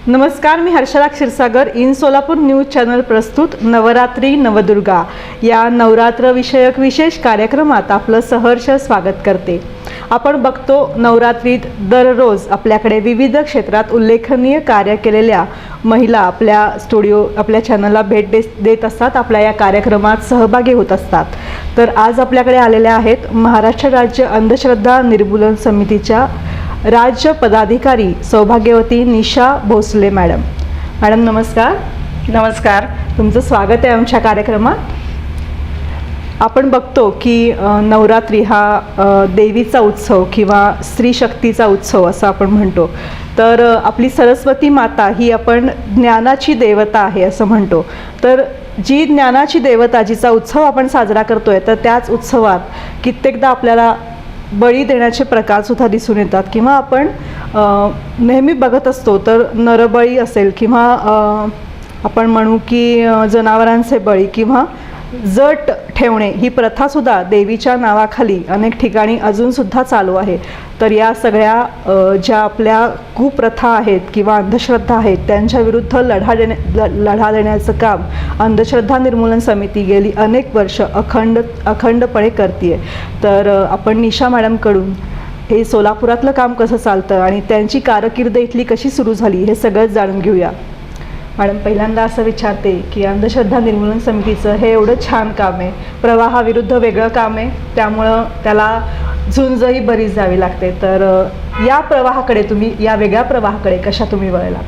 नमस्कार, मी Harshada Kshirsagar in Solapur news channel प्रस्तुत नवरात्री नवदुर्गा या नवरात्र विषयक विशेष कार्यक्रमात आपलं सहर्ष स्वागत करते। आपण बघतो नवरात्रीत दररोज आपल्याकडे विविध क्षेत्रात उल्लेखनीय कार्य केलेल्या महिला आपल्या चॅनलला भेट देत असतात, आपल्या या कार्यक्रमात सहभागी होत असतात। तर आज आपल्याकडे आलेल्या आहेत महाराष्ट्र राज्य अंधश्रद्धा निर्मूलन समितीच्या राज्य पदाधिकारी सौभाग्यवती निशा भोसले मॅडम। मॅडम नमस्कार। नमस्कार, तुमचं स्वागत आहे आमच्या कार्यक्रमात। आपण बघतो की नवरात्री हा देवीचा उत्सव किंवा स्त्री शक्तीचा उत्सव असं आपण म्हणतो। तर आपली सरस्वती माता ही आपण ज्ञानाची देवता आहे असं म्हणतो। तर जी ज्ञानाची देवता जिचा उत्सव आपण साजरा करतोय, तर त्याच उत्सवात कित्येकदा आपल्याला बळी देण्याचे प्रकार सुद्धा दिसून येतात किंवा आपण नेहमी बघत असतो। तर नरबळी असेल किंवा आपण म्हणू की जनावरांचे बळी किंवा जट ठेवणे ही प्रथासुद्धा देवीच्या नावाखाली अनेक ठिकाणी अजूनसुद्धा चालू आहे। तर या सगळ्या ज्या आपल्या कुप्रथा आहेत किंवा अंधश्रद्धा आहेत त्यांच्या विरुद्ध लढा देण्याचं काम अंधश्रद्धा निर्मूलन समिती गेली अनेक वर्ष अखंडपणे करते। तर आपण निशा मॅडमकडून हे सोलापुरातलं काम कसं चालतं आणि त्यांची कारकीर्द इथली कशी सुरू झाली हे सगळंच जाणून घेऊया। मॅडम, पहिल्यांदा असं विचारते की अंधश्रद्धा निर्मूलन समितीचं हे एवढं छान काम आहे, प्रवाहाविरुद्ध वेगळं काम आहे, त्यामुळं त्याला झुंजही बरीच जावी लागते। तर या वेगळ्या प्रवाहाकडे कशा तुम्ही वळलात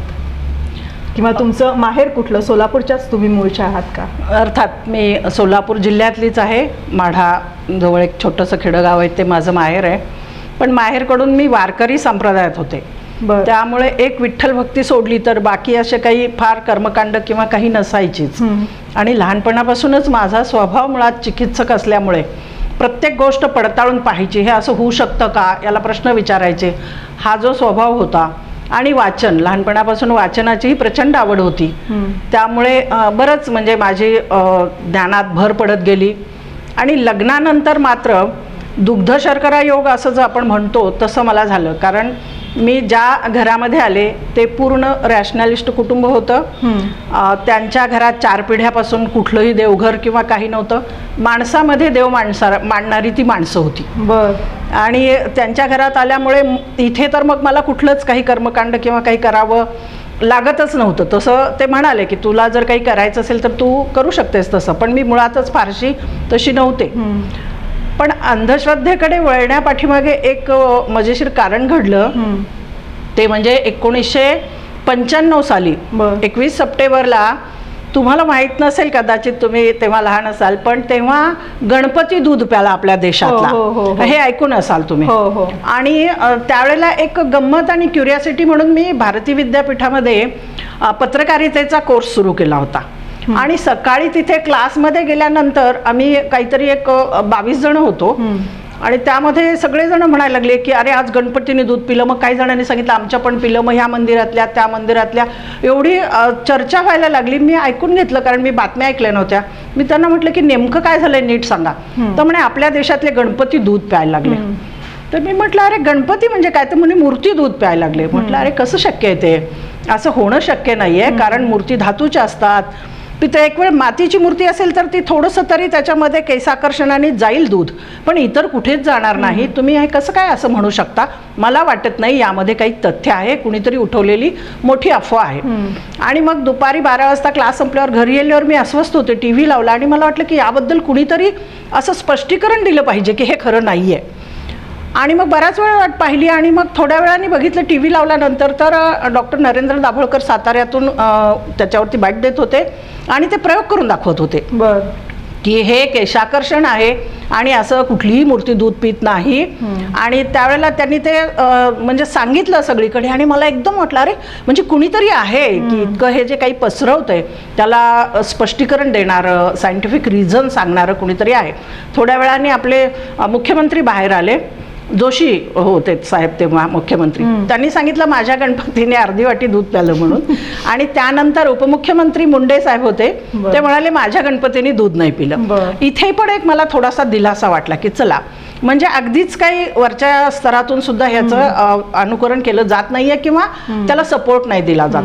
किंवा तुमचं माहेर कुठलं? सोलापूरच्याच तुम्ही मूळच्या आहात का? अर्थात मी सोलापूर जिल्ह्यातलीच आहे। माढा जवळ एक छोटंसं खेडगाव आहे, ते माझं माहेर आहे। पण माहेरकडून मी वारकरी संप्रदायात होते, त्यामुळे एक विठ्ठल भक्ती सोडली तर बाकी असे काही फार कर्मकांड किंवा काही नसायचीच। आणि लहानपणापासूनच माझा स्वभाव मुळात चिकित्सक असल्यामुळे प्रत्येक गोष्ट पडताळून पाहायची, हे असं होऊ शकतं का याला प्रश्न विचारायचे, हा जो स्वभाव होता। आणि वाचन, लहानपणापासून वाचनाचीही प्रचंड आवड होती, त्यामुळे बरंच म्हणजे माझी ज्ञानात भर पडत गेली। आणि लग्नानंतर मात्र दुग्ध शर्करा योग असं जर आपण म्हणतो तसं मला झालं, कारण मी ज्या घरामध्ये आले ते पूर्ण रॅशनॅलिस्ट कुटुंब होतं। त्यांच्या घरात 4 पिढ्यापासून कुठलंही देवघर किंवा काही नव्हतं। माणसामध्ये देव मांडणारी ती माणसं होती। आणि त्यांच्या घरात आल्यामुळे इथे तर मग मला कुठलंच काही कर्मकांड किंवा काही करावं लागतच नव्हतं। तसं ते म्हणाले की तुला जर काही करायचं असेल तर तू करू शकतेस तसं, पण मी मुळातच फारशी तशी नव्हते। पण अंधश्रद्धेकडे वळण्यापाठीमागे एक मजेशीर कारण घडलं, ते म्हणजे 1995 साली 21 सप्टेंबरला, तुम्हाला माहीत नसेल कदाचित, तुम्ही तेव्हा लहान असाल, पण तेव्हा गणपती दूध प्याला आपल्या देशातला, हे ऐकून असाल तुम्ही। आणि त्यावेळेला एक गंमत आणि क्युरियोसिटी म्हणून मी भारती विद्यापीठामध्ये पत्रकारितेचा कोर्स सुरू केला होता। आणि सकाळी तिथे क्लासमध्ये गेल्यानंतर आम्ही काहीतरी एक 22 जण होतो, आणि त्यामध्ये सगळेजण म्हणायला लागले की अरे आज गणपतीने दूध पिलं। मग काही जणांनी सांगितलं आमच्या पण पिलं, मग ह्या मंदिरातल्या त्या मंदिरातल्या, एवढी चर्चा व्हायला लागली। मी ऐकून घेतलं, कारण मी बातम्या ऐकल्या नव्हत्या। मी त्यांना म्हटलं की नेमकं काय झालंय नीट सांगा। तर म्हणे आपल्या देशातले गणपती दूध प्यायला लागले। तर मी म्हटलं अरे गणपती म्हणजे काय? तर म्हणे मूर्ती दूध प्यायला लागले। म्हटलं अरे कसं शक्य आहे ते? असं होणं शक्य नाहीये, कारण मूर्ती धातूच्या असतात। तिथे एक वेळ मातीची मूर्ती असेल तर ती थोडंसं तरी त्याच्यामध्ये केसाकर्षणाने जाईल दूध, पण इतर कुठेच जाणार नाही। तुम्ही हे कसं काय असं म्हणू शकता? मला वाटत नाही यामध्ये काही तथ्य आहे, कुणीतरी उठवलेली मोठी अफवा आहे। आणि मग दुपारी 12 वाजता क्लास संपल्यावर घरी गेल्यावर मी अस्वस्थ होते, टीव्ही लावला आणि मला वाटलं की याबद्दल कुणीतरी असं स्पष्टीकरण दिलं पाहिजे की हे खरं नाहीये। आणि मग बराच वेळ वाट पाहिली आणि मग थोड्या वेळाने बघितलं टीव्ही लावल्यानंतर, तर डॉक्टर नरेंद्र दाभोळकर साताऱ्यातून त्याच्यावरती बाईट देत होते आणि ते प्रयोग करून दाखवत होते की हे केशाकर्षण आहे आणि असं कुठलीही मूर्ती दूध पित नाही। आणि त्यावेळेला त्यांनी ते म्हणजे सांगितलं सगळीकडे, आणि मला एकदम वाटलं अरे म्हणजे कुणीतरी आहे की इतकं हे जे काही पसरवतंय त्याला स्पष्टीकरण देणारं, सायंटिफिक रिझन सांगणारं कुणीतरी आहे। थोड्या वेळाने आपले मुख्यमंत्री बाहेर आले, जोशी होते साहेब तेव्हा मुख्यमंत्री, त्यांनी सांगितलं माझ्या गणपतीने अर्धी वाटी दूध प्यालं म्हणून। आणि त्यानंतर उपमुख्यमंत्री मुंडे साहेब होते, ते म्हणाले माझ्या गणपतीने दूध नाही पिलं। इथे पण एक मला थोडासा दिलासा वाटला की चला म्हणजे अगदीच काही वरच्या स्तरातून सुद्धा ह्याचं अनुकरण केलं जात नाहीये किंवा त्याला सपोर्ट नाही दिला जात.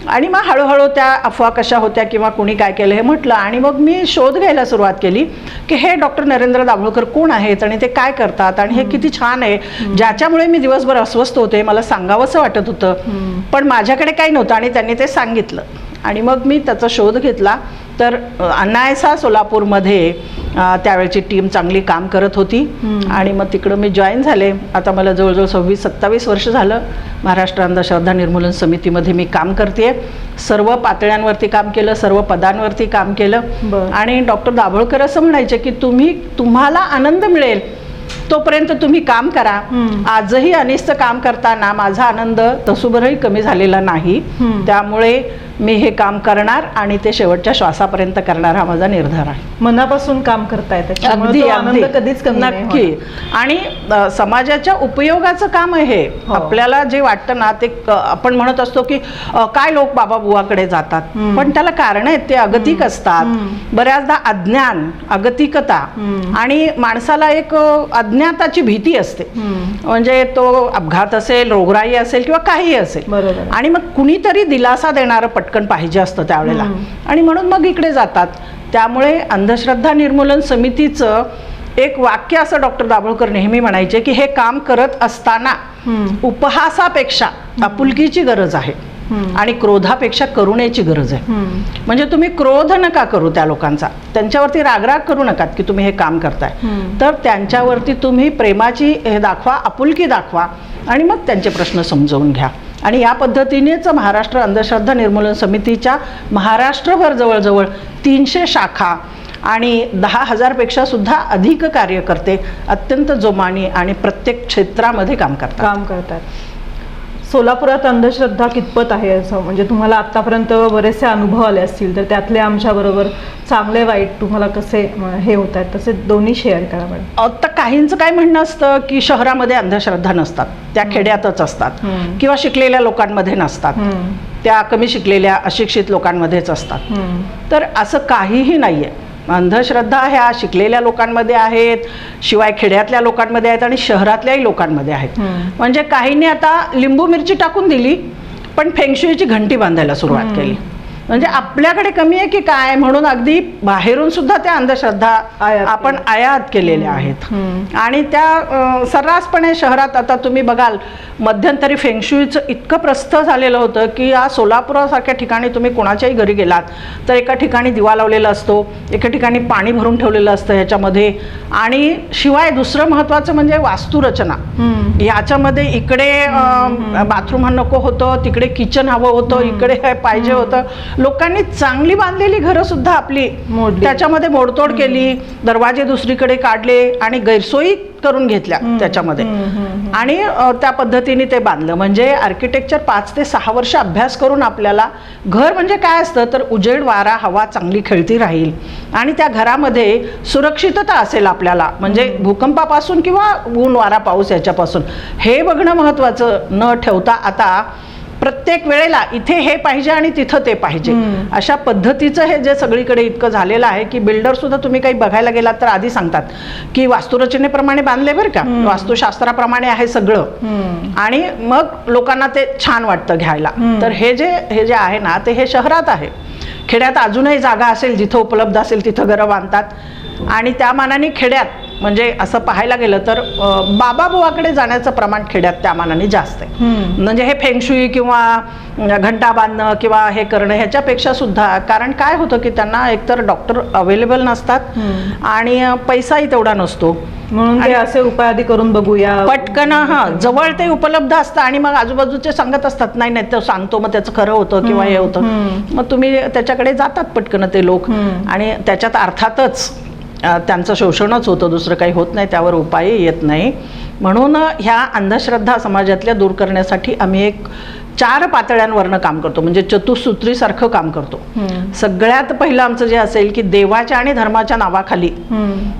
आणि मग हळूहळू त्या अफवा कशा होत्या किंवा कुणी काय केलं हे म्हटलं आणि मग मी शोध घ्यायला सुरुवात केली की हे डॉक्टर नरेंद्र दाभोळकर कोण आहेत आणि ते काय करतात आणि हे किती छान आहे, ज्याच्यामुळे मी दिवसभर अस्वस्थ होते, मला सांगावंसं वाटत होतं पण माझ्याकडे काही नव्हतं आणि त्यांनी ते सांगितलं. आणि मग मी त्याचा शोध घेतला तर अनायसा सोलापूरमध्ये त्यावेळची टीम चांगली काम करत होती आणि मग तिकडं मी जॉईन झाले. आता मला जवळजवळ 26-27 वर्ष झालं महाराष्ट्र अंधश्रद्धा निर्मूलन समितीमध्ये मी काम करते. सर्व पातळ्यांवरती काम केलं, सर्व पदांवरती काम केलं. आणि डॉक्टर दाभोळकर असं म्हणायचे की तुम्हाला आनंद मिळेल तोपर्यंत तुम्ही काम करा. आजही अनिष्ट काम करताना माझा आनंद तसूभरही कमी झालेला नाही, त्यामुळे मी हे काम करणार आणि ते शेवटच्या श्वासापर्यंत करणार हा माझा निर्धार आहे. मनापासून काम करताय त्याच्यामुळे तो आनंद कधीच कमी नाही होणार. नक्की. आणि समाजाच्या उपयोगाचं काम आहे. आपल्याला जे वाटतं ना ते आपण म्हणत असतो की काय लोक बाबा बुवाकडे जातात, पण त्याला कारण आहेत, ते अगतिक असतात. बऱ्याचदा अज्ञान, अगतिकता आणि माणसाला एक अज्ञाताची भीती असते. म्हणजे तो अपघात असेल, रोगराई असेल किंवा काही असेल, आणि मग कुणीतरी दिलासा देणारं पटकन पाहिजे असतं त्यावेळेला, आणि म्हणून मग इकडे जातात. त्यामुळे अंधश्रद्धा निर्मूलन समितीचं एक वाक्य असं डॉक्टर दाभोळकर नेहमी म्हणायचे की हे काम करत असताना उपहासापेक्षा आपुलकीची गरज आहे आणि क्रोधापेक्षा करुणेची गरज आहे. म्हणजे तुम्ही क्रोध नका करू त्या लोकांचा, त्यांच्यावरती रागराग करू नका की तुम्ही हे काम करताय, तर त्यांच्यावरती तुम्ही प्रेमाची हे दाखवा, आपुलकी दाखवा आणि मग त्यांचे प्रश्न समजावून घ्या. आणि या पद्धतीनेच महाराष्ट्र अंधश्रद्धा निर्मूलन समितीच्या महाराष्ट्रभर जवळजवळ 300 शाखा आणि 10,000पेक्षा सुद्धा अधिक कार्यकर्ते अत्यंत जोमाने आणि प्रत्येक क्षेत्रामध्ये काम करतात. सोलापुरात अंधश्रद्धा कितपत आहे असं, म्हणजे तुम्हाला आतापर्यंत बरेचसे अनुभव आले असतील, तर त्यातले आमच्याबरोबर चांगले वाईट तुम्हाला कसे हे होत आहेत तसे दोन्ही शेअर करा मॅडम. तर काहींचं काय म्हणणं असतं की शहरामध्ये अंधश्रद्धा नसतात, त्या खेड्यातच असतात, किंवा शिकलेल्या लोकांमध्ये नसतात, त्या कमी शिकलेल्या अशिक्षित लोकांमध्येच असतात. तर असं काहीही नाहीये. अंधश्रद्धा ह्या शिकलेल्या लोकांमध्ये आहेत, शिवाय खेड्यातल्या लोकांमध्ये आहेत आणि शहरातल्याही लोकांमध्ये आहेत. म्हणजे काहींनी आता लिंबू मिरची टाकून दिली पण फेंगशुईची घंटी बांधायला सुरुवात केली. म्हणजे आपल्याकडे कमी आहे की काय म्हणून अगदी बाहेरून सुद्धा त्या अंधश्रद्धा आपण आयात केलेल्या आहेत. आणि त्या सर्रासपणे शहरात आता तुम्ही बघाल मध्यंतरी फेंगशुईचं इतकं प्रस्थ झालेलं होतं की या सोलापुरासारख्या ठिकाणी तुम्ही कोणाच्याही घरी गेलात तर एका ठिकाणी दिवा लावलेला असतो, एका ठिकाणी पाणी भरून ठेवलेलं असतं ह्याच्यामध्ये. आणि शिवाय दुसरं महत्त्वाचं म्हणजे वास्तुरचना. याच्यामध्ये इकडे बाथरूम नको होतं, तिकडे किचन हवं होतं, इकडे पाहिजे होतं. लोकांनी चांगली बांधलेली घरं सुद्धा आपली त्याच्यामध्ये मोडतोड केली, दरवाजे दुसरीकडे काढले आणि गैरसोयी करून घेतल्या त्याच्यामध्ये, आणि त्या पद्धतीने ते बांधलं. म्हणजे आर्किटेक्चर 5 ते 6 वर्ष अभ्यास करून आपल्याला घर म्हणजे काय असतं तर उजेड, वारा, हवा चांगली खेळती राहील आणि त्या घरामध्ये सुरक्षितता असेल आपल्याला, म्हणजे भूकंपापासून किंवा ऊन, वारा, पाऊस याच्यापासून हे बघणं महत्त्वाचं न ठेवता आता प्रत्येक वेळेला इथे हे पाहिजे आणि तिथं ते पाहिजे अशा पद्धतीचं हे जे सगळीकडे इतकं झालेलं आहे की बिल्डर सुद्धा तुम्ही काही बघायला गेलात तर आधी सांगतात की वास्तुरचनेप्रमाणे बांधले बरं का, वास्तुशास्त्राप्रमाणे आहे सगळं, आणि मग लोकांना ते छान वाटतं घ्यायला. तर हे जे आहे ना ते हे शहरात आहे. खेड्यात अजूनही जागा असेल, जिथं उपलब्ध असेल तिथं घरं बांधतात. आणि त्या मानाने खेड्यात म्हणजे असं पाहायला गेलं तर बाबा बुवाकडे जाण्याचं प्रमाण खेड्यात त्या मानाने जास्त आहे. म्हणजे हे फेंगशुई किंवा घंटा बांधणं किंवा हे करणं ह्याच्यापेक्षा सुद्धा, कारण काय होतं की त्यांना एकतर डॉक्टर अवेलेबल नसतात आणि पैसाही तेवढा नसतो, म्हणून ते असे उपाय आधी करून बघूया पटकन. जवळ ते उपलब्ध असतं आणि मग आजूबाजूचे सांगत असतात नाही नाही तो सांगतो मग त्याचं खरं होतं किंवा हे होतं, मग तुम्ही त्याच्याकडे जातात पटकन ते लोक. आणि त्याच्यात अर्थातच त्यांचं शोषणच होतं, दुसरं काही होत नाही, त्यावर उपायही येत नाही. म्हणून ह्या अंधश्रद्धा समाजातल्या दूर करण्यासाठी आम्ही 4 पातळ्यांवरनं काम करतो, म्हणजे चतुसूत्रीसारखं काम करतो. सगळ्यात पहिलं आमचं जे असेल की देवाच्या आणि धर्माच्या नावाखाली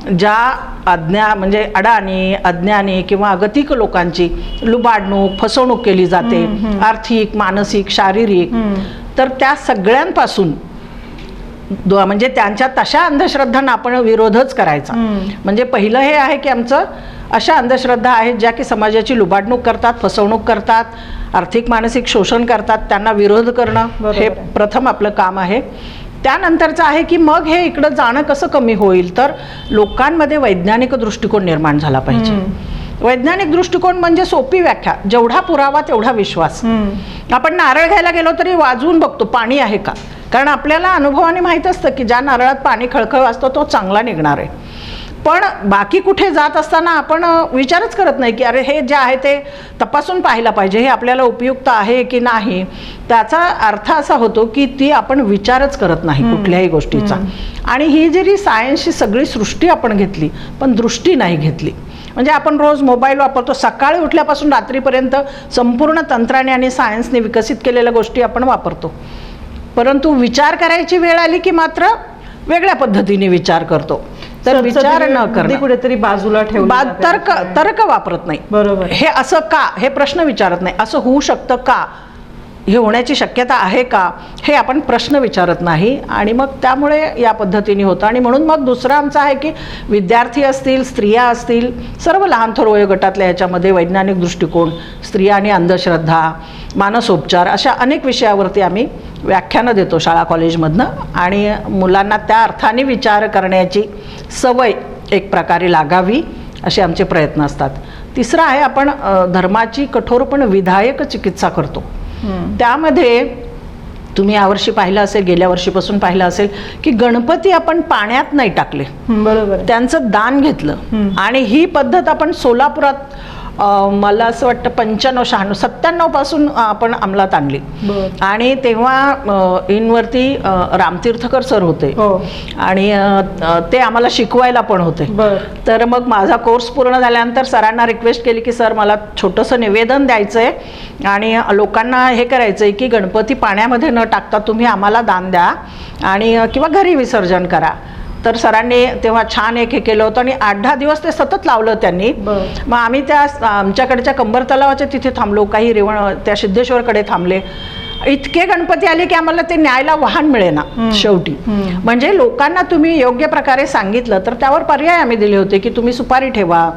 ज्या म्हणजे अडाणी, अज्ञानी किंवा अगतिक लोकांची लुबाडणूक, फसवणूक केली जाते, आर्थिक, मानसिक, शारीरिक, तर त्या सगळ्यांपासून म्हणजे त्यांच्या तशा अंधश्रद्धांना आपण विरोधच करायचा. म्हणजे पहिलं हे आहे की आमचं अशा अंधश्रद्धा आहेत ज्या की समाजाची लुबाडणूक करतात, फसवणूक करतात, आर्थिक मानसिक शोषण करतात, त्यांना विरोध करणं हे प्रथम आपलं काम आहे. त्यानंतरचं आहे की मग हे इकडं जाणं कसं कमी होईल, तर लोकांमध्ये वैज्ञानिक दृष्टिकोन निर्माण झाला पाहिजे. वैज्ञानिक दृष्टिकोन म्हणजे सोपी व्याख्या, जेवढा पुरावा तेवढा विश्वास. आपण नारळ घ्यायला गेलो तरी वाजवून बघतो पाणी आहे का, कारण आपल्याला अनुभवाने माहीत असतं की ज्या नारळात पाणी खळखळ असतो तो चांगला निघणार आहे. पण बाकी कुठे जात असताना आपण विचारच करत नाही की अरे हे जे आहे ते तपासून पाहायला पाहिजे, हे आपल्याला उपयुक्त आहे की नाही. त्याचा अर्थ असा होतो की ती आपण विचारच करत नाही कुठल्याही गोष्टीचा. आणि ही जरी सायन्सची सगळी सृष्टी आपण घेतली पण दृष्टी नाही घेतली. म्हणजे आपण रोज मोबाईल वापरतो, सकाळी उठल्यापासून रात्रीपर्यंत संपूर्ण तंत्राने आणि सायन्सने विकसित केलेल्या गोष्टी आपण वापरतो, परंतु विचार करायची वेळ आली की मात्र वेगळ्या पद्धतीने विचार करतो. तर विचार न करणं, कुठेतरी बाजूला ठेवलं, तर्क वापरत नाही. बरोबर. हे असं का, हे प्रश्न विचारत नाही. असं होऊ शकतं का, हे होण्याची शक्यता आहे का, हे आपण प्रश्न विचारत नाही. आणि मग त्यामुळे या पद्धतीने होतं. आणि म्हणून मग दुसरं आमचं आहे की विद्यार्थी असतील, स्त्रिया असतील, सर्व लहान थोर वयोगटातल्या ह्याच्यामध्ये वैज्ञानिक दृष्टिकोन, स्त्रिया आणि अंधश्रद्धा, मानसोपचार अशा अनेक विषयावरती आम्ही व्याख्यानं देतो शाळा कॉलेजमधनं. आणि मुलांना त्या अर्थाने विचार करण्याची सवय एक प्रकारे लागावी असे आमचे प्रयत्न असतात. तिसरं आहे आपण धर्माची कठोर पण विधायक चिकित्सा करतो. त्यामध्ये तुम्ही यावर्षी पाहिलं असेल, गेल्या वर्षीपासून पाहिलं असेल की गणपती आपण पाण्यात नाही टाकले, बरोबर, त्यांचं दान घेतलं. आणि ही पद्धत आपण सोलापुरात मला असं वाटतं 95, 96, 97 पासून आपण अंमलात आणली. आणि तेव्हा इनवरती रामतीर्थकर सर होते आणि ते आम्हाला शिकवायला पण होते. तर मग माझा कोर्स पूर्ण झाल्यानंतर सरांना रिक्वेस्ट केली की सर मला छोटंसं निवेदन द्यायचं आहे आणि लोकांना हे करायचं आहे की गणपती पाण्यामध्ये न टाकता तुम्ही आम्हाला दान द्या आणि किंवा घरी विसर्जन करा. तर सरांनी तेव्हा छान एक हे केलं होतं आणि 8-10 दिवस ते सतत लावलं त्यांनी. मग आम्ही त्या आमच्याकडच्या कंबर तलावाच्या तिथे थांबलो, काही रेवण त्या सिद्धेश्वरकडे थांबले. इतके गणपती आले की आम्हाला ते न्यायला वाहन मिळेना शेवटी. म्हणजे लोकांना तुम्ही योग्य प्रकारे सांगितलं तर त्यावर पर्याय आम्ही दिले होते की तुम्ही सुपारी ठेवा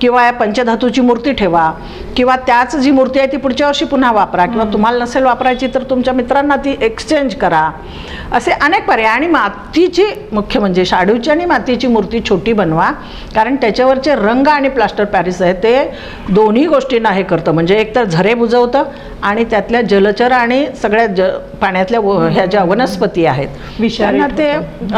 किंवा पंचधातूची मूर्ती ठेवा किंवा त्याच जी मूर्ती आहे ती पुढच्या वर्षी पुन्हा वापरा किंवा तुम्हाला नसेल वापरायची तर तुमच्या मित्रांना ती एक्सचेंज करा. असे अनेक पर्याय. आणि मातीची, मुख्य म्हणजे शाडूची आणि मातीची मूर्ती छोटी बनवा, कारण त्याच्यावरचे रंग आणि प्लास्टर पॅरिस आहे ते दोन्ही गोष्टींना हे करतं. म्हणजे एक तर झरे बुजवतं आणि त्यातल्या जलचर आणि सगळ्या पाण्यातल्या ह्या ज्या वनस्पती आहेत विषारी ते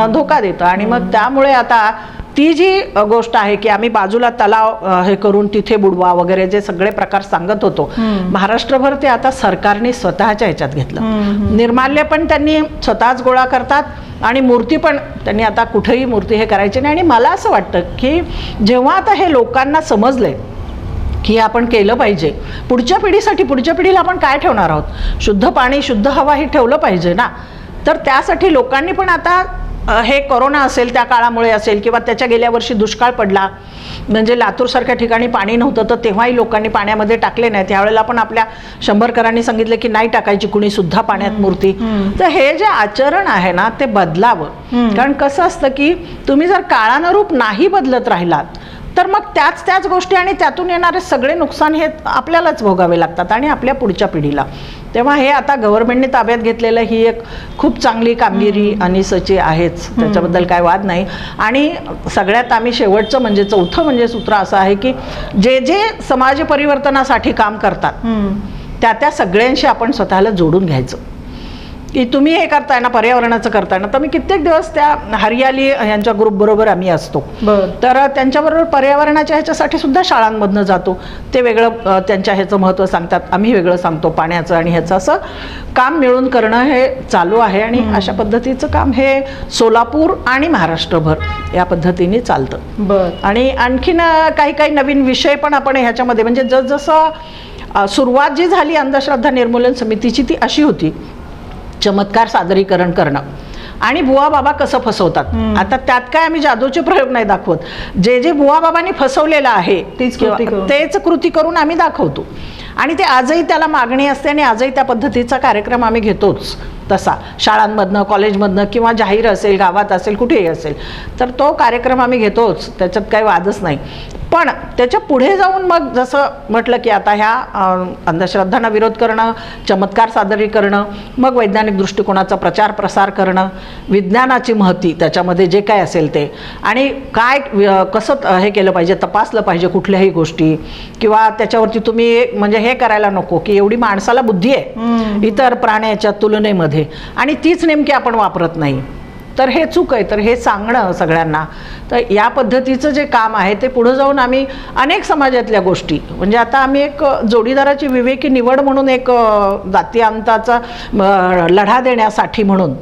धोका देतं. आणि मग त्यामुळे आता ती जी गोष्ट आहे की आम्ही बाजूला तलाव हे करून तिथे बुडवा वगैरे जे सगळे प्रकार सांगत होतो, महाराष्ट्रभर ते आता सरकारने स्वतःच्या ह्याच्यात घेतलं. निर्माल्य पण त्यांनी स्वतःच गोळा करतात आणि मूर्ती पण त्यांनी आता कुठेही मूर्ती हे करायची नाही. आणि मला असं वाटतं की जेव्हा आता हे लोकांना समजलंय की आपण केलं पाहिजे पुढच्या पिढीसाठी, पुढच्या पिढीला आपण काय ठेवणार आहोत, शुद्ध पाणी शुद्ध हवा हे ठेवलं पाहिजे ना. तर त्यासाठी लोकांनी पण आता हे कोरोना असेल त्या काळामुळे असेल किंवा त्याच्या गेल्या वर्षी दुष्काळ पडला, म्हणजे लातूरसारख्या ठिकाणी पाणी नव्हतं तर तेव्हाही लोकांनी पाण्यामध्ये टाकले नाहीत. त्यावेळेला पण आपल्या शंभरकरांनी सांगितलं की नाही टाकायची कुणी सुद्धा पाण्यात मूर्ती. तर हे जे आचरण आहे ना ते बदलावं. कारण कसं असतं की तुम्ही जर काळानुरूप नाही बदलत राहिलात तर मग त्याच गोष्टी आणि त्यातून येणारे सगळे नुकसान हे आपल्यालाच भोगावे लागतात आणि आपल्या पुढच्या पिढीला. तेव्हा हे आता गव्हर्नमेंटने ताब्यात घेतलेलं ही एक खूप चांगली कामगिरी अनिसची आहेच, त्याच्याबद्दल काय वाद नाही. आणि सगळ्यात आम्ही शेवटचं म्हणजे चौथं म्हणजे सूत्र असं आहे की जे जे समाज परिवर्तनासाठी काम करतात त्या सगळ्यांशी आपण स्वतःला जोडून घ्यायचं. की तुम्ही हे करताय ना, पर्यावरणाचं करताय ना, तर मी कित्येक दिवस त्या हरियाली यांच्या ग्रुपबरोबर आम्ही असतो. तर त्यांच्याबरोबर पर्यावरणाच्या ह्याच्यासाठी सुद्धा शाळांमधनं जातो. ते वेगळं त्यांच्या ह्याचं महत्त्व सांगतात, आम्ही वेगळं सांगतो पाण्याचं आणि ह्याचं. असं काम मिळून करणं हे चालू आहे आणि अशा पद्धतीचं काम हे सोलापूर आणि महाराष्ट्रभर या पद्धतीने चालतं. आणि आणखीन काही नवीन विषय पण आपण ह्याच्यामध्ये म्हणजे जसं सुरुवात जी झाली अंधश्रद्धा निर्मूलन समितीची ती अशी होती, चमत्कार सादरीकरण करणं आणि बुवा बाबा कसं फसवतात. आता त्यात काय आम्ही जादूचे प्रयोग नाही दाखवत, जे बुवा बाबांनी फसवलेलं आहे तेच कृती करून आम्ही दाखवतो. आणि ते आजही त्याला मागणी असते आणि आजही त्या पद्धतीचा कार्यक्रम आम्ही घेतोच तसा, शाळांमधनं, कॉलेजमधनं किंवा जाहीर असेल, गावात असेल, कुठेही असेल, तर तो कार्यक्रम आम्ही घेतोच, त्याच्यात काही वादच नाही. पण त्याच्या पुढे जाऊन मग जसं म्हटलं की आता ह्या अंधश्रद्धांना विरोध करणं, चमत्कार सादरीकरणं, मग वैज्ञानिक दृष्टिकोनाचा प्रचार प्रसार करणं, विज्ञानाची महती त्याच्यामध्ये जे काय असेल ते, आणि काय कसं हे केलं पाहिजे, तपासलं पाहिजे कुठल्याही गोष्टी, किंवा त्याच्यावरती तुम्ही म्हणजे हे करायला नको की एवढी माणसाला बुद्धी आहे इतर प्राण्याच्या तुलनेमध्ये आणि तीच नेमकी आपण वापरत नाही, तर हे चूक आहे. तर हे सांगणं सगळ्यांना, तर या पद्धतीचं जे काम आहे ते पुढे जाऊन आम्ही अनेक समाजातल्या गोष्टी, म्हणजे आता आम्ही एक जोडीदाराची विवेकी निवड म्हणून एक जातीअंताचा लढा देण्यासाठी म्हणून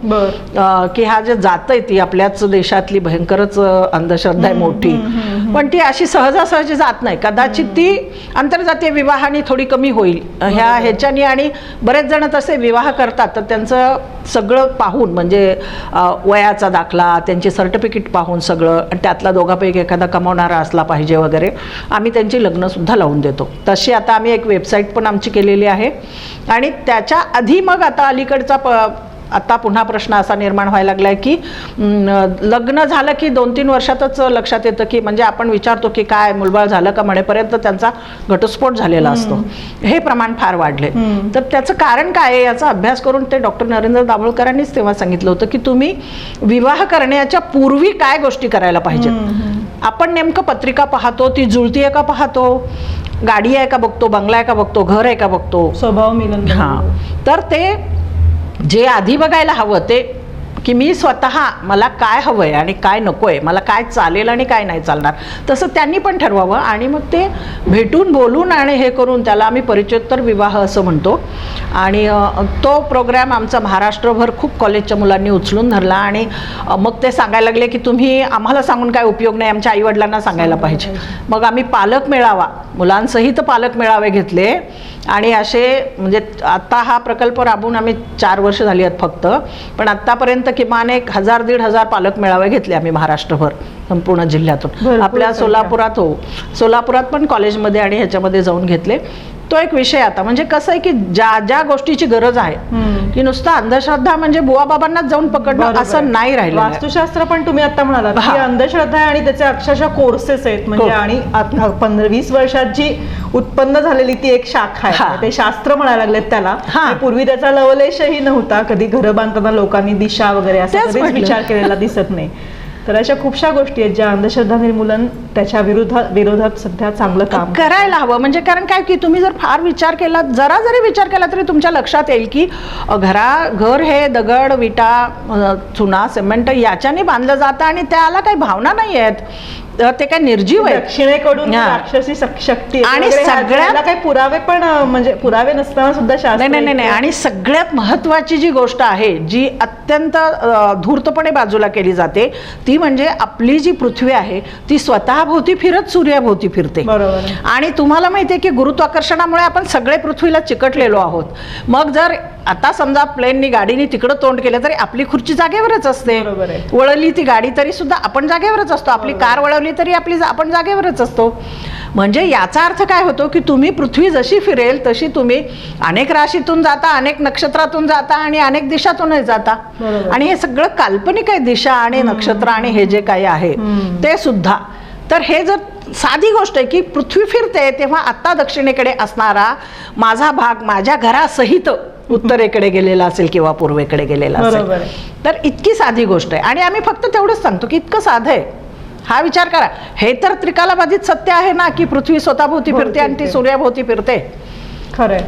की हा जे जात आहे ती आपल्याच देशातली भयंकरच अंधश्रद्धा आहे मोठी, पण ती अशी सहजासहजी जात नाही. कदाचित ती आंतरजातीय विवाहाने थोडी कमी होईल ह्याच्यानी, आणि बरेच जण तसे विवाह करतात तर त्यांचं सगळं पाहून, म्हणजे वयाचा दाखला, त्यांची सर्टिफिकेट पाहून सगळं, आणि त्यातला दोघांपैकी एखादा कमावणारा असला पाहिजे वगैरे, आम्ही त्यांची लग्नसुद्धा लावून देतो. तशी आता आम्ही एक वेबसाईट पण आमची केलेली आहे. आणि त्याच्या आधी मग आता अलीकडचा आता पुन्हा प्रश्न असा निर्माण व्हायला लागलाय की लग्न झालं की 2-3 वर्षातच लक्षात येतं की, म्हणजे आपण विचारतो की काय मुलबाळ झालं का म्हणेपर्यंत त्यांचा घटस्फोट झालेला असतो. हे प्रमाण फार वाढले. तर त्याचं कारण काय आहे याचा अभ्यास करून ते डॉक्टर नरेंद्र दाभोळकरांनीच तेव्हा सांगितलं होतं की तुम्ही विवाह करण्याच्या पूर्वी काय गोष्टी करायला पाहिजेत. आपण नेमकं पत्रिका पाहतो, ती जुळती आहे का पाहतो, गाडी आहे का बघतो, बंगला आहे का बघतो, घर आहे का बघतो, स्वभाव मिलन. हां, तर ते जे आधी बघायला हवं ते की मी स्वतः मला काय हवं आहे आणि काय नको आहे, मला काय चालेल आणि काय नाही चालणार, तसं त्यांनी पण ठरवावं. आणि मग ते भेटून बोलून आणि हे करून त्याला आम्ही परिचयोत्तर विवाह असं म्हणतो. आणि तो प्रोग्राम आमचा महाराष्ट्रभर खूप कॉलेजच्या मुलांनी उचलून धरला. आणि मग ते सांगायला लागले की तुम्ही आम्हाला सांगून काय उपयोग नाही, आमच्या आईवडिलांना सांगायला पाहिजे. मग आम्ही पालक मेळावा, मुलांसहित पालक मेळावे घेतले. आणि असे म्हणजे आता हा प्रकल्प राबवून आम्ही 4 वर्ष झाली आहेत फक्त, पण आत्तापर्यंत किमान 1000-1500 पालक मेळावे घेतले आम्ही महाराष्ट्रभर, संपूर्ण जिल्ह्यातून. आपल्या सोलापुरात सोलापुरात पण कॉलेजमध्ये आणि ह्याच्यामध्ये जाऊन घेतले. तो एक विषय आता म्हणजे कसं आहे की ज्या ज्या गोष्टीची गरज आहे की नुसतं अंधश्रद्धा म्हणजे बुवा बाबांनाच जाऊन पकडणं असं नाही राहिलं. वास्तुशास्त्र पण तुम्ही आता म्हणालात की अंधश्रद्धा आहे आणि त्याचे अक्षरशः कोर्सेस आहेत, म्हणजे आणि 15-20 वर्षात जी उत्पन्न झालेली ती एक शाखा आहे, ते शास्त्र म्हणायला लागलेत त्याला. पूर्वी त्याचा लवलेशही नव्हता, कधी घरं बांधताना लोकांनी दिशा वगैरे असा कधीच विचार केलेला दिसत नाही. तर अशा खूपशा गोष्टी आहेत ज्या अंधश्रद्धा निर्मूलन त्याच्या विरोधात सध्या चांगलं काम करायला हवं. म्हणजे कारण काय की तुम्ही जर फार विचार केला, जरा जरी विचार केला तरी तुमच्या लक्षात येईल की घर हे दगड, विटा, चुना, सिमेंट याच्याने बांधलं जातं आणि त्याला काही भावना नाही आहेत, ते काय निर्जीव आहे. दक्षिणेकडून राक्षसी शक्ती आणि सगळ्यात काही पुरावे पण म्हणजे पुरावे नसताना सुद्धा शास्त्र नाही. आणि सगळ्यात महत्वाची जी गोष्ट आहे जी अत्यंत धूर्तपणे बाजूला केली जाते ती म्हणजे आपली जी पृथ्वी आहे ती स्वतःभोवती फिरत सूर्याभोवती फिरते. बरोबर. आणि तुम्हाला माहिती आहे की गुरुत्वाकर्षणामुळे आपण सगळे पृथ्वीला चिकटलेलो आहोत. मग जर आता समजा प्लेननी गाडीने तिकडं तोंड केलं तरी आपली खुर्ची जागेवरच असते, वळली ती गाडी तरी सुद्धा आपण जागेवरच असतो, आपली कार वळवली तरी आपण जागेवरच असतो. म्हणजे याचा अर्थ काय होतो की तुम्ही पृथ्वी जशी फिरेल तशी तुम्ही अनेक राशीतून जाता, अनेक नक्षत्रातून जाता आणि अनेक दिशातूनही जाता. आणि हे सगळं काल्पनिक आहे, दिशा आणि नक्षत्र आणि हे जे काही आहे ते सुद्धा. तर हे जर साधी गोष्ट आहे की पृथ्वी फिरते तेव्हा आता दक्षिणेकडे असणारा माझा भाग माझ्या घरासहित उत्तरेकडे गेलेला असेल किंवा पूर्वेकडे गेलेला असेल. तर इतकी साधी गोष्ट आहे आणि आम्ही फक्त तेवढंच सांगतो की इतकं साधं आहे. हा विचार करा, हे तर त्रिकालाबाधित सत्य आहे ना की पृथ्वी स्वतःभोवती फिरते आणि ती सूर्याभोवती फिरते. खरंय.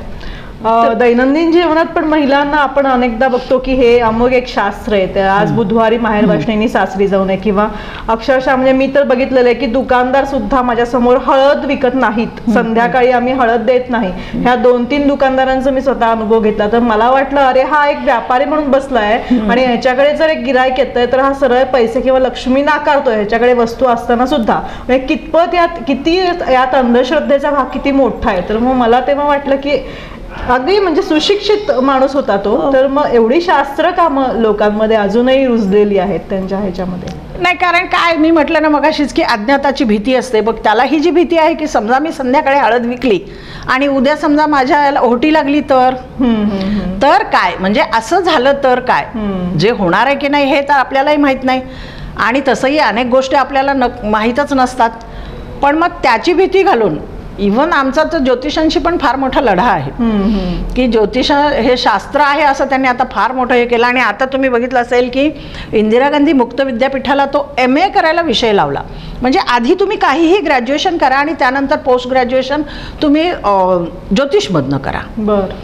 दैनंदिन जीवनात पण महिलांना आपण अनेकदा बघतो की हे अमुक एक शास्त्र आहे, आज बुधवारी माहेर वाचण्यानी सासरी जाऊ नये, किंवा अक्षरशः म्हणजे मी तर बघितलेलं आहे की दुकानदार सुद्धा माझ्या समोर हळद विकत नाहीत, संध्याकाळी आम्ही हळद देत नाही. ह्या 2-3 दुकानदारांचा मी स्वतः अनुभव घेतला. तर मला वाटलं अरे हा एक व्यापारी म्हणून बसलाय आणि ह्याच्याकडे जर एक गिराईक येतंय तर हा सरळ पैसे किंवा लक्ष्मी नाकारतोय ह्याच्याकडे वस्तू असताना सुद्धा. म्हणजे कितपत यात अंधश्रद्धेचा भाग किती मोठा आहे. तर मग मला तेव्हा वाटलं की अगदी म्हणजे सुशिक्षित माणूस होता तो, तर मग एवढी शास्त्र कामं लोकांमध्ये अजूनही रुजलेली आहेत त्यांच्या ह्याच्यामध्ये. नाही, कारण काय मी म्हटलं ना मगाशीच की अज्ञाताची भीती असते बघ. त्याला ही जी भीती आहे की समजा मी संध्याकाळी हळद विकली आणि उद्या समजा माझ्या याला ओहोटी लागली तर काय, म्हणजे असं झालं तर काय, जे होणार आहे की नाही हे तर आपल्यालाही माहीत नाही. आणि तसंही अनेक गोष्टी आपल्याला माहीतच नसतात. पण मग त्याची भीती घालून इव्हन आमचा तर ज्योतिषांशी पण फार मोठा लढा आहे की ज्योतिष हे शास्त्र आहे असं त्यांनी आता फार मोठं हे केलं. आणि आता तुम्ही बघितलं असेल की इंदिरा गांधी मुक्त विद्यापीठाला तो MA करायला विषय लावला. म्हणजे आधी तुम्ही काहीही ग्रॅज्युएशन करा आणि त्यानंतर पोस्ट ग्रॅज्युएशन तुम्ही ज्योतिषमधनं करा. बरं.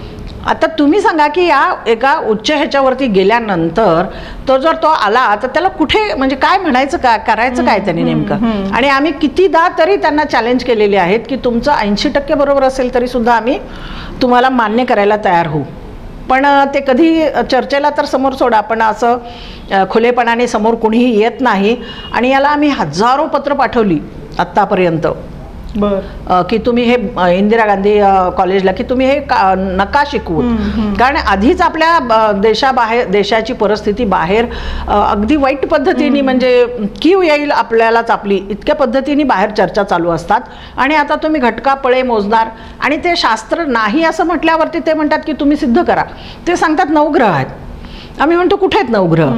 आता तुम्ही सांगा की या एका उच्च ह्याच्यावरती गेल्यानंतर तो जर तो आला तर त्याला कुठे म्हणजे काय म्हणायचं, काय करायचं, काय त्यांनी नेमकं. आणि आम्ही कितीदा तरी त्यांना चॅलेंज केलेले आहेत की तुमचं 80% बरोबर असेल तरी सुद्धा आम्ही तुम्हाला मान्य करायला तयार होऊ. पण ते कधी चर्चेला तर समोर सोडा, पण असं खुलेपणाने समोर कुणीही येत नाही. आणि याला आम्ही हजारो पत्र पाठवली आत्तापर्यंत की तुम्ही हे इंदिरा गांधी कॉलेजला की तुम्ही हे नका शिकवू. कारण आधीच आपल्या देशाची परिस्थिती बाहेर अगदी वाईट पद्धतीने म्हणजे कीव येईल आपल्यालाच आपली इतक्या पद्धतीने बाहेर चर्चा चालू असतात. आणि आता तुम्ही घटका पळे मोजणार आणि ते शास्त्र नाही असं म्हटल्यावरती ते म्हणतात की तुम्ही सिद्ध करा. ते सांगतात 9 ग्रह आहेत. आम्ही म्हणतो कुठे आहेत 9 ग्रह?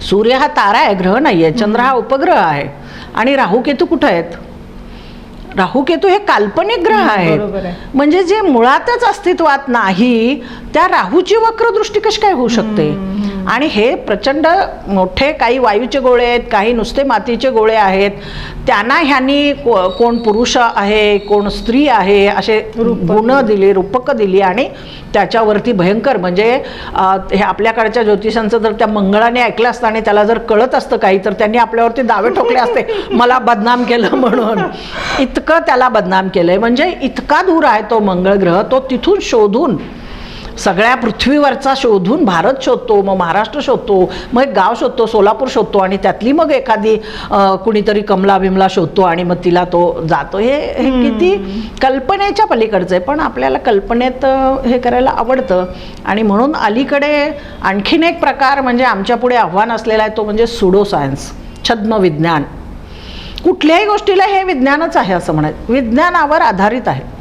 सूर्य हा तारा आहे, ग्रह नाही आहे. चंद्र हा उपग्रह आहे. आणि राहू केतू कुठे आहेत? राहू केतू हे काल्पनिक ग्रह आहेत. म्हणजे जे मुळातच अस्तित्वात नाही त्या राहूची वक्रदृष्टी कशी काय होऊ शकते? आणि हे प्रचंड मोठे काही वायूचे गोळे आहेत, काही नुसते मातीचे गोळे आहेत. त्यांना ह्यांनी कोण पुरुष आहे, कोण स्त्री आहे असे गुण दिले, रूपकं दिली. आणि त्याच्यावरती भयंकर म्हणजे हे आपल्याकडच्या ज्योतिषांचं जर त्या मंगळाने ऐकलं असतं आणि त्याला जर कळत असतं काही तर त्यांनी आपल्यावरती दावे ठोकले असते मला बदनाम केलं म्हणून. इतकं त्याला बदनाम केलंय. म्हणजे इतका दूर आहे तो मंगळ ग्रह. तो तिथून शोधून सगळ्या पृथ्वीवरचा शोधून भारत शोधतो, मग महाराष्ट्र शोधतो, मग एक गाव शोधतो, सोलापूर शोधतो आणि त्यातली मग एखादी कुणीतरी कमला बिमला शोधतो आणि मग तिला तो जातो. हे किती कल्पनेच्या पलीकडचं आहे. पण आपल्याला कल्पनेत हे करायला आवडतं. आणि म्हणून अलीकडे आणखीन एक प्रकार म्हणजे आमच्या पुढे आव्हान असलेला आहे तो म्हणजे सुडो सायन्स, छद्म विज्ञान. कुठल्याही गोष्टीला हे विज्ञानच आहे असं म्हणायचं, विज्ञानावर आधारित आहे.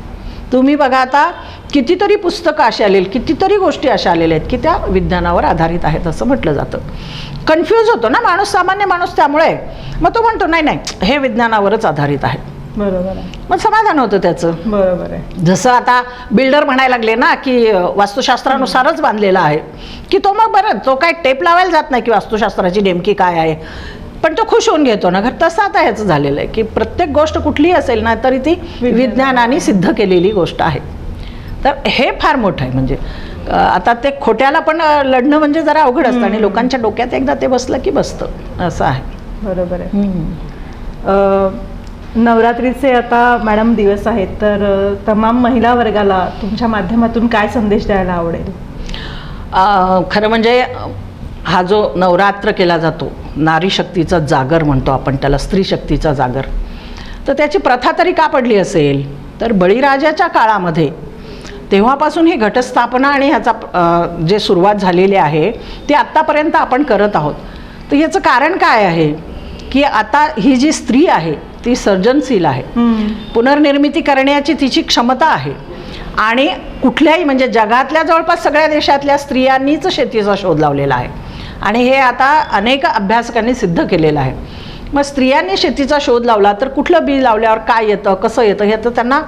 तुम्ही बघा आता कितीतरी पुस्तकं अशी आलेली, कितीतरी गोष्टी अशा आलेल्या आहेत की त्या विज्ञानावर आधारित आहेत असं म्हटलं जातं. कन्फ्यूज होतो ना माणूस, सामान्य माणूस. त्यामुळे मग तो म्हणतो नाही नाही हे विज्ञानावरच आधारित आहे. बरोबर आहे. मग समाधान होतं त्याचं. बरोबर आहे. जसं आता बिल्डर म्हणायला लागले ना की वास्तुशास्त्रानुसारच बांधलेला आहे की तो मग बरं तो काय टेप लावायला जात नाही की वास्तुशास्त्राची नेमकी काय आहे, पण तो खुश होऊन घेतो ना घर. तसं आता ह्याचं झालेलं आहे की प्रत्येक गोष्ट कुठलीही असेल ना तरी ती विज्ञानाने सिद्ध केलेली गोष्ट आहे. तर हे फार मोठं आहे. म्हणजे आता ते खोट्याला पण लढणं म्हणजे जरा अवघड असतं आणि लोकांच्या डोक्यात एकदा ते बसलं की बसतं असं आहे. बरोबर आहे. नवरात्रीचे आता मॅडम दिवस आहेत तर तमाम महिला वर्गाला तुमच्या माध्यमातून काय संदेश द्यायला आवडेल? खरं म्हणजे हा जो नवरात्र केला जातो, नारी शक्तीचा जागर म्हणतो आपण त्याला, स्त्री शक्तीचा जागर, तर त्याची प्रथा तरी का पडली असेल तर बळीराजाच्या काळामध्ये तेव्हापासून ही घटस्थापना आणि ह्याचा जे सुरुवात झालेली आहे ती आत्तापर्यंत आपण करत आहोत. तर ह्याचं कारण काय आहे की आता ही जी स्त्री आहे ती सर्जनशील आहे, पुनर्निर्मिती करण्याची तिची क्षमता आहे. आणि कुठल्याही म्हणजे जगातल्या जवळपास सगळ्या देशातल्या स्त्रियांनीच शेतीचा शोध लावलेला आहे आणि हे आता अनेक अभ्यासकांनी सिद्ध केलेलं आहे. मग स्त्रियांनी शेतीचा शोध लावला तर कुठलं बी लावल्यावर काय येतं, कसं येतं हे तर त्यांना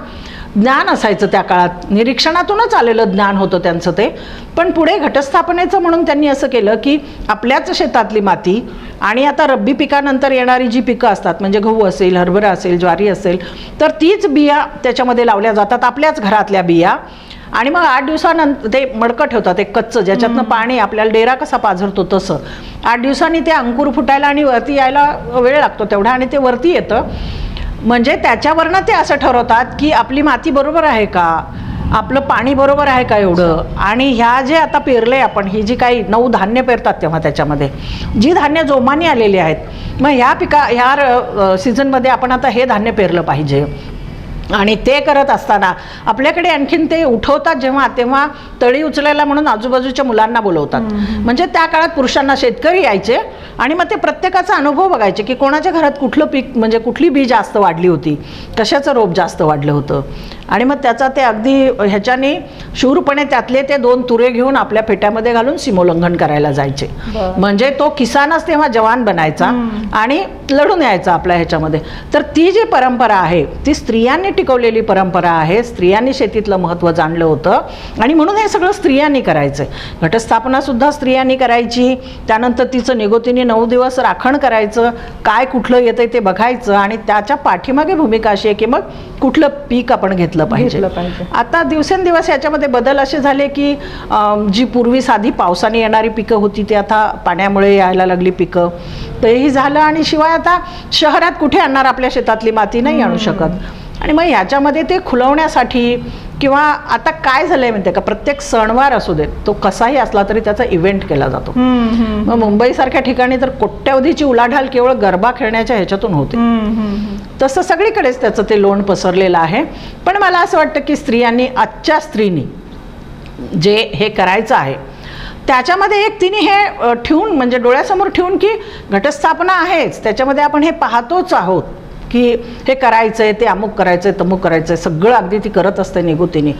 ज्ञान असायचं. त्या काळात निरीक्षणातूनच आलेलं ज्ञान होतं त्यांचं ते. पण पुढे घटस्थापनेचं म्हणून त्यांनी असं केलं की आपल्याच शेतातली माती आणि आता रब्बी पिकानंतर येणारी जी पिकं असतात म्हणजे गहू असेल, हरभरा असेल, ज्वारी असेल, तर तीच बिया त्याच्यामध्ये लावल्या जातात, आपल्याच घरातल्या बिया. आणि मग 8 दिवसानंतर ते मडकं ठेवतात एक कच्चं, ज्याच्यातनं पाणी आपल्याला डेरा कसा पाझरतो तसं. 8 दिवसांनी ते अंकुर फुटायला आणि वरती यायला वेळ लागतो तेवढा आणि ते वरती येतं. म्हणजे त्याच्यावरनं ते असं ठरवतात की आपली माती बरोबर आहे का, आपलं पाणी बरोबर आहे का एवढं. आणि ह्या जे आता पेरले आपण, ही जी काही 9 धान्य पेरतात तेव्हा त्याच्यामध्ये जी धान्य जोमाने आलेली आहेत, मग ह्या सीझनमध्ये आपण आता हे धान्य पेरलं पाहिजे. आणि ते करत असताना आपल्याकडे आणखीन ते उठवतात जेव्हा, तेव्हा तळी उचलायला म्हणून आजूबाजूच्या मुलांना बोलवतात. म्हणजे त्या काळात पुरुषांना शेतकरी यायचे आणि मग ते प्रत्येकाचा अनुभव बघायचे की कोणाच्या घरात कुठलं पीक, म्हणजे कुठली बी जास्त वाढली होती, कशाचं रोप जास्त वाढलं होतं. आणि मग त्याचा ते अगदी ह्याच्याने शूरपणे त्यातले ते 2 तुरे घेऊन आपल्या फेट्यामध्ये घालून सीमोल्लंघन करायला जायचे. म्हणजे तो किसानच तेव्हा जवान बनायचा आणि लढून यायचा आपल्या ह्याच्यामध्ये. तर ती जी परंपरा आहे ती स्त्रियांनी टिकवलेली परंपरा आहे. स्त्रियांनी शेतीतलं महत्त्व जाणलं होतं आणि म्हणून हे सगळं स्त्रियांनी करायचं. घटस्थापना सुद्धा स्त्रियांनी करायची. त्यानंतर तिचं निगोतीने 9 दिवस राखण करायचं, काय कुठलं येतंय ते बघायचं आणि त्याच्या पाठीमागे भूमिका अशी आहे की मग कुठलं पीक आपण घेतलं पाहिजे. आता दिवसेंदिवस याच्यामध्ये बदल असे झाले की जी पूर्वी साधी पावसाने येणारी पिकं होती ती आता पाण्यामुळे यायला लागली पिकं, तेही झालं. आणि शिवाय आता शहरात कुठे आणणार, आपल्या शेतातली माती नाही आणू शकत. आणि मग ह्याच्यामध्ये ते खुलवण्यासाठी किंवा आता काय झालंय माहिती आहे का, प्रत्येक सणवार असू देत तो कसाही असला तरी त्याचा इव्हेंट केला जातो. मग मुंबईसारख्या ठिकाणी तर कोट्यावधीची उलाढाल केवळ गरबा खेळण्याच्या ह्याच्यातून होते. तसं सगळीकडेच त्याचं ते लोण पसरलेलं आहे. पण मला असं वाटतं की स्त्रियांनी, आजच्या स्त्रीनी जे हे करायचं आहे त्याच्यामध्ये एक तिने हे ठेवून, म्हणजे डोळ्यासमोर ठेवून की घटस्थापना आहेच, त्याच्यामध्ये आपण हे पाहतोच आहोत की हे करायचंय, ते अमुक करायचंय, तमुक करायचंय, सगळं अगदी ती करत असते निगुतीने.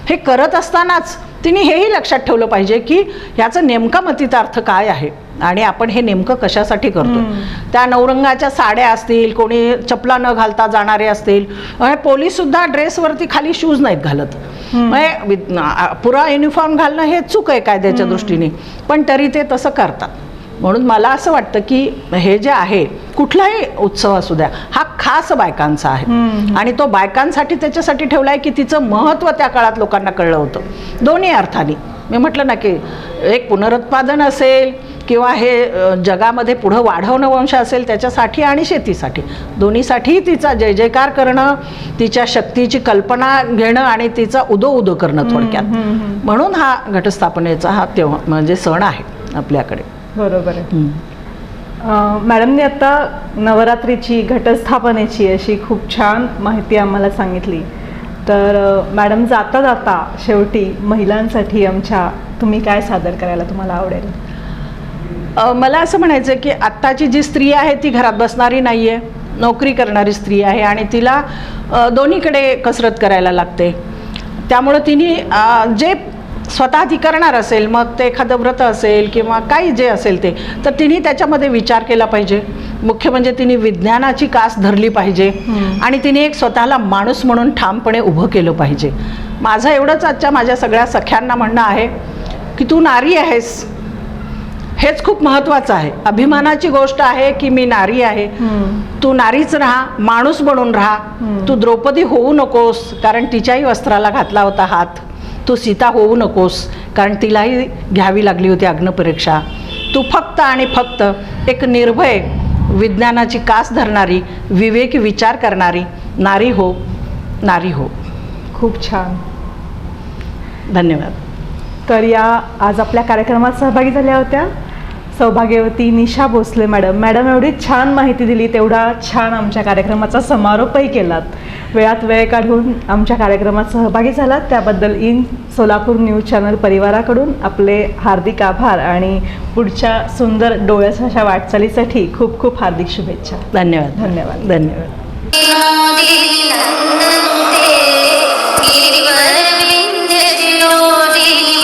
हे करत असतानाच तिने हेही लक्षात ठेवलं पाहिजे की ह्याचं नेमका मतितार्थ काय आहे आणि आपण हे नेमकं कशासाठी करतो. त्या नवरंगाच्या साड्या असतील, कोणी चपला न घालता जाणारे असतील, पोलीस सुद्धा ड्रेसवरती खाली शूज नाहीत घालत. पुरा युनिफॉर्म घालणं हे चूक आहे कायद्याच्या दृष्टीने, पण तरी ते तसं करतात. म्हणून मला असं वाटतं की हे जे आहे, कुठलाही उत्सव असू द्या, हा खास बायकांचा आहे आणि तो बायकांसाठी त्याच्यासाठी ठेवला आहे की तिचं महत्त्व त्या काळात लोकांना कळलं होतं. दोन्ही अर्थाने मी म्हटलं ना की एक पुनरुत्पादन असेल किंवा हे जगामध्ये पुढं वाढवणं वंश असेल त्याच्यासाठी आणि शेतीसाठी, दोन्हीसाठी तिचा जय जयकार करणं, तिच्या शक्तीची कल्पना घेणं आणि तिचा उदो करणं थोडक्यात. म्हणून हा घटस्थापनेचा हा तेव्हा म्हणजे सण आहे आपल्याकडे. बरोबर आहे. मॅडमने आता नवरात्रीची, घटस्थापनेची अशी खूप छान माहिती आम्हाला सांगितली. तर मॅडम, जाता जाता शेवटी महिलांसाठी आमच्या तुम्ही काय सादर करायला तुम्हाला आवडेल? मला असं म्हणायचं की आत्ताची जी स्त्री आहे ती घरात बसणारी नाही आहे, नोकरी करणारी स्त्री आहे आणि तिला दोन्हीकडे कसरत करायला लागते. त्यामुळं तिने जे स्वतः ती करणार असेल, मग ते एखादं व्रत असेल किंवा काही जे असेल ते, तर तिने त्याच्यामध्ये विचार केला पाहिजे. मुख्य म्हणजे तिने विज्ञानाची कास धरली पाहिजे आणि तिने एक स्वतःला माणूस म्हणून ठामपणे उभं केलं पाहिजे. माझं एवढंच आजच्या माझ्या सगळ्या सख्यांना म्हणणं आहे की तू नारी आहेस, हेच खूप महत्त्वाचं आहे. अभिमानाची गोष्ट आहे की मी नारी आहे. तू नारीच राहा, माणूस बनून राहा. तू द्रौपदी होऊ नकोस, कारण तिच्याही वस्त्राला घातला होता हात. तू सीता होऊ नकोस, कारण तिलाही घ्यावी लागली होती अग्निपरीक्षा. तू फक्त आणि फक्त एक निर्भय, विज्ञानाची कास धरणारी, विवेकी विचार करणारी नारी हो, नारी हो. खूप छान, धन्यवाद. तर या आज आपल्या कार्यक्रमात सहभागी झाल्या होत्या सौभाग्यवती निशा भोसले मॅडम. मॅडम एवढी छान माहिती दिली, तेवढा छान आमच्या कार्यक्रमाचा समारोपही केलात. वेळात वेळ काढून आमच्या कार्यक्रमात सहभागी झालात त्याबद्दल इन सोलापूर न्यूज चॅनल परिवाराकडून आपले हार्दिक आभार आणि पुढच्या सुंदर डोळ्याच्या वाटचालीसाठी खूप खूप हार्दिक शुभेच्छा. धन्यवाद. धन्यवाद. धन्यवाद. गिरिवर विंध्य ज्योतिर्लिंग